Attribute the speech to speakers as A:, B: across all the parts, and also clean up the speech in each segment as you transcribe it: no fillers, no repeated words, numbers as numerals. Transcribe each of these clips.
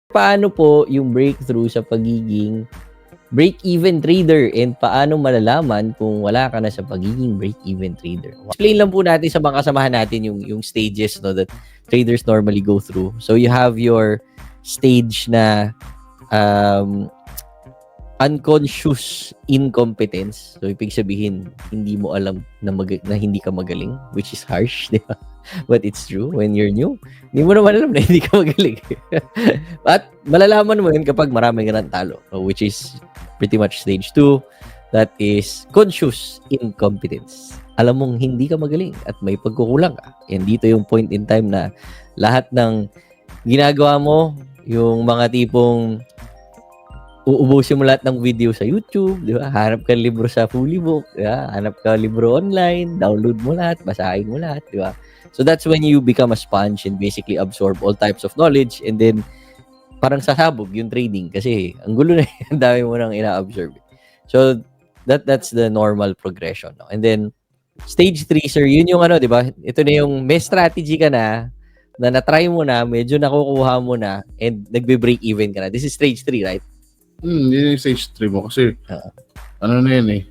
A: Paano po yung breakthrough sa pagiging break-even trader and paano malalaman kung wala ka na sa pagiging break-even trader? Explain lang po natin sa mga kasamahan natin yung stages no, that traders normally go through. So you have your stage na unconscious incompetence. So ibig sabihin, hindi mo alam na hindi ka magaling, which is harsh, di ba? But it's true when you're new. Hindi mo naman alam na hindi ka magaling. At malalaman mo yun kapag marami ka ng talo, which is pretty much stage 2. That is conscious incompetence. Alam mong hindi ka magaling at may pagkukulang ka. And dito yung point in time na lahat ng ginagawa mo, yung mga tipong uubusin mo lahat ng video sa YouTube, di ba? Hanap ka libro sa Fully Book, di ba? Hanap ka libro online, download mo lahat, basahin mo lahat, di ba? So that's when you become a sponge and basically absorb all types of knowledge, and then parang sasabog yung trading kasi ang gulo na ang dami mo nang ina-absorb. So that's the normal progression, no? And then stage 3, sir, yun yung ano, di ba? Ito na yung may strategy ka na na-try mo na, medyo nakukuha mo na, and nagbe-break even ka na. This is stage 3, right?
B: Yun yung stage 3 mo kasi ano na yun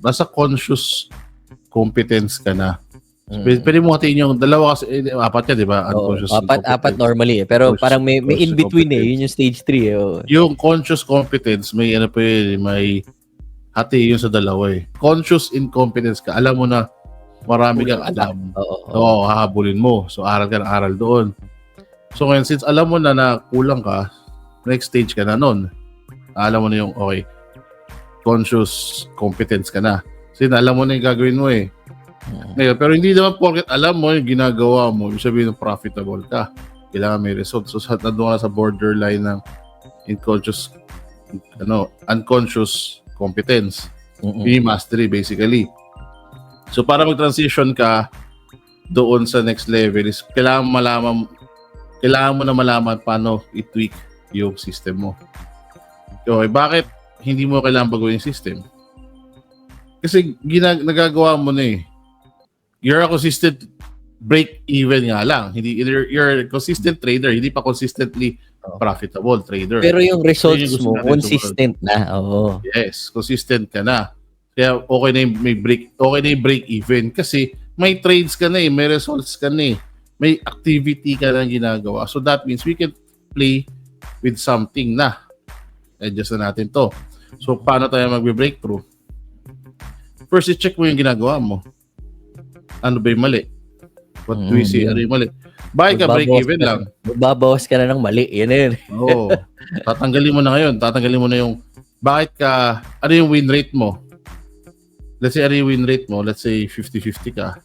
B: nasa conscious competence ka na. Pwede mo hatiin yung dalawa kasi, apat yan, di ba? Unconscious
A: apat normally Pero parang may in between yun yung stage 3
B: Yung conscious competence, may ano pa yun, may hati yun sa dalawa Conscious incompetence ka, alam mo na marami kang alam. Oo, hahabulin mo. So, aral ka ng aral doon. So, ngayon, since alam mo na kulang ka, next stage ka na nun. Alam mo na yung, okay, conscious competence ka na. Kasi alam mo na yung gagawin mo Ngayon, pero hindi naman porket alam mo yung ginagawa mo, yung sabihin ng profitable ka. Kailangan may result. So, nandun ka sa borderline ng unconscious competence. Yung mastery, basically. So, para mag-transition ka doon sa next level is kailangan mo na malaman paano i-tweak yung system mo. Okay, bakit hindi mo kailangan baguhin yung system? Kasi nagagawa mo na You're a consistent break-even nga lang. You're a consistent trader, hindi pa consistently profitable trader.
A: Pero yung results mo, consistent na.
B: Yes, consistent ka na. Kaya okay na yung break-even kasi may trades ka na may results ka na may activity ka na ginagawa. So that means we can play with something na. Adjust na natin to. So paano tayo magbe-breakthrough? First, i-check mo yung ginagawa mo. Ano ba yung mali? What do we see? Ano yung mali? Bakit ka break-even lang?
A: Babawas ka na ng mali. Yan na yun.
B: Oo. Tatanggalin mo na ngayon. Tatanggalin mo na yung ano yung win rate mo? Let's say, ano yung win rate mo? Let's say, 50-50 ka.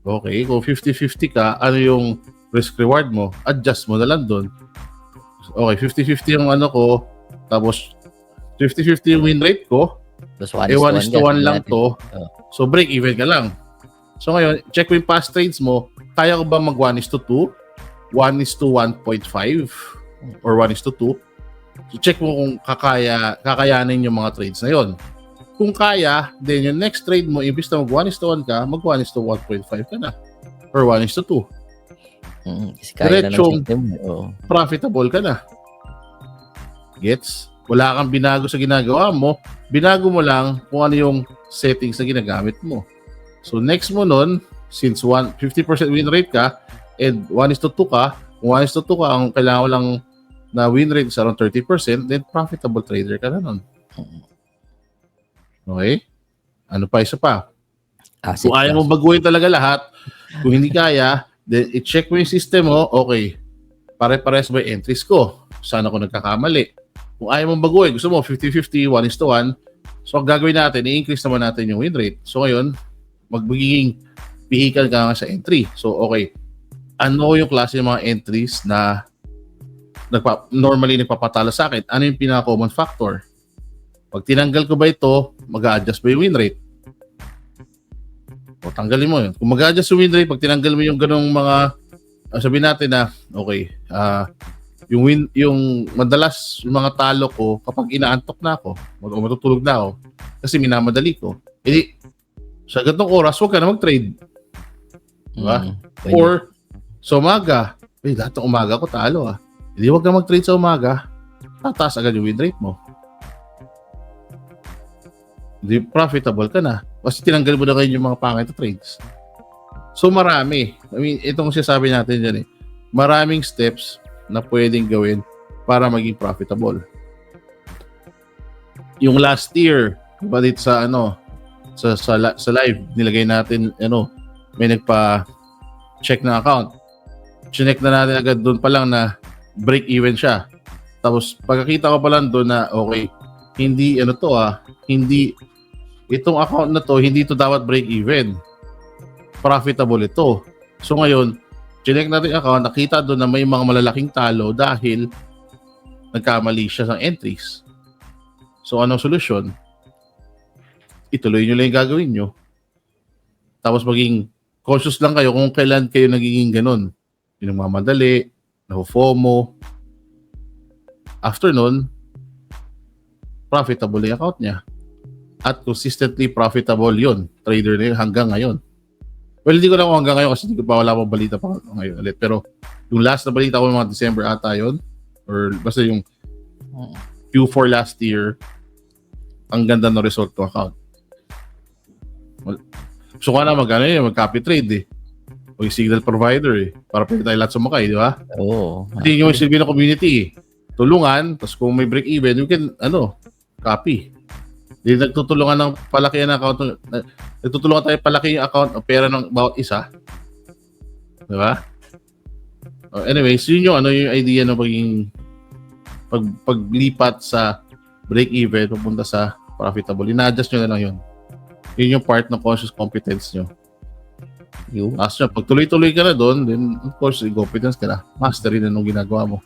B: Okay. Kung 50-50 ka, ano yung risk-reward mo? Adjust mo na lang doon. Okay, 50-50 yung ano ko. Tapos, 50-50 yung win rate ko. 1:1 lang to. So, break-even ka lang. So, ngayon, check mo yung past trades mo. Kaya ko ba mag 1:2? 1:1.5? Or 1:2? So, check mo kung kakayanin yung mga trades na yon. Kung kaya, then yung next trade mo, imbis na mag 1:1 ka, mag 1:1.5 ka na. Or 1:2. Diretsong profitable ka na. Gets? Wala kang binago sa ginagawa mo. Binago mo lang kung ano yung settings na ginagamit mo. So next mo nun, since 50% win rate ka and 1:2 ka, kung 1:2 ka, ang kailangan mo lang na win rate is around 30%, then profitable trader ka na nun. Okay? Ano pa, isa pa? Kung ayaw mo baguhin talaga lahat, kung hindi kaya, then i-check mo yung system mo, okay, pare-pares ba yung entries ko? Saan ako nagkakamali? Kung ayaw mo baguhin, gusto mo 50-50, 1:1, so ang gagawin natin, i-increase naman natin yung win rate. So ngayon, magiging vehicle ka nga sa entry. So okay, ano yung klase ng mga entries na normally nagpapatalo sa akin? Ano yung pinaka-common factor? Pag tinanggal ko ba ito, mag-a-adjust ba yung win rate? O tanggalin mo yun. Kung mag-a-adjust yung win rate, pag tinanggal mo yung ganong mga, sabihin natin na, okay, yung madalas yung mga talo ko, kapag inaantok na ako, matutulog na ako, kasi minamadali ko, edi, sa ganitong oras, huwag ka na mag-trade. Diba? Or, sa umaga, lahat ng umaga ko talo Hindi wag kang mag-trade sa umaga, tataas agad yung win rate mo. Hindi profitable ka na. Kasi tinanggal mo na kayo yung mga pangit na trades. So marami. I mean, itong sinasabi natin dyan maraming steps na pwedeng gawin para maging profitable. Yung last year, diba dito sa sa live, nilagay natin, may nagpa-check na account. Chinek na natin agad doon pa lang na break even siya. Tapos pagkakita ko pa lang doon na okay, hindi hindi itong account na to, hindi to dapat break even. Profitable ito. So ngayon, chinek natin yung account, nakita doon na may mga malalaking talo dahil nagkamali siya ng entries. So anong solusyon? Ituloy nyo lang yung gagawin nyo. Tapos maging cautious lang kayo kung kailan kayo nagiging ganun. Yung mamadali, na-FOMO. After nun, profitable yung account niya. At consistently profitable yun. Trader na yun hanggang ngayon. Well, hindi ko na kung hanggang ngayon kasi hindi ko pa wala pang balita pa ngayon ulit. Pero yung last na balita ko mga December ata yun, or basta yung Q4 last year, ang ganda ng result ko account. So ka na mag-copy trade o yung signal provider para pwede tayo lahat sumakay, di ba?
A: Oo.
B: Hindi yung silbi ng community tulungan, tapos kung may break even, you can, copy. Hindi nagtutulungan ng palaki ng account, nagtutulungan tayo palaki yung account o pera ng bawat isa. Di ba? Anyways, yun yung idea na maging paglipat sa break even papunta sa profitable. Ina-adjust nyo na lang yun. Yun yung part ng conscious competence nyo. Pag tuloy-tuloy ka na doon, then of course, competence ka na. Mastery na nung ginagawa mo.